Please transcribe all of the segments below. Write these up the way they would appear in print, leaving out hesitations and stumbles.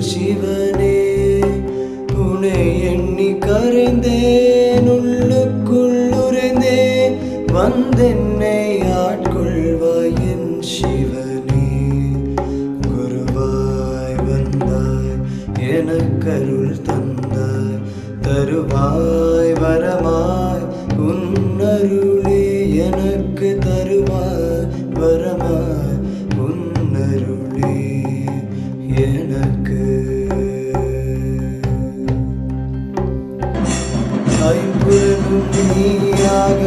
சிவனே உனை எண்ணி கரைந்தேன் உள்ளுக்குள் உறைந்தேன் வந்தென்னை ஆட்கொள்வாய் என் சிவனே குருவாய் வந்தாய் எனக்கருள் தந்தாய் தருவாய் வரமாய் உன்னருளே எனக்கு தருவாய் வரமாய் உன்னருளே எனக்கு ஐம்புலனும் நீயாக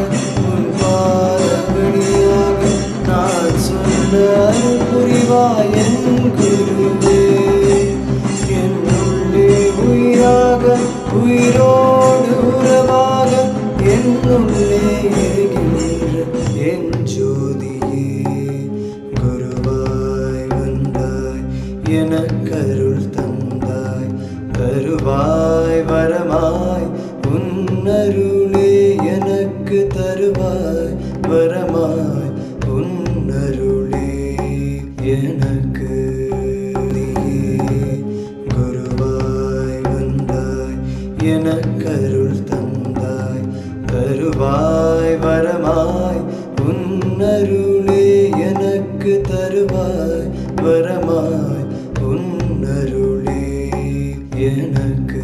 உன் பாதபடியாக நான் சொல்ல அருள் புரிவாய் என் குருவே என் உள்ளே உயிராக உயிரோடு உறவாக என் உள்ளே எரிகின்ற என் ஜோதியே குருவாய் வந்தாய் எனக்கருள் தந்தாய் தருவாய் வரமாய் உன்னருளே எனக்கு தருவாய் வரமாய் உன்னருளே எனக்கு குருவாய் வந்தாய் எனக்கருள் தந்தாய் தருவாய் வரமாய் உன்னருளே எனக்கு தருவாய் வரமாய் உன்னருளே எனக்கு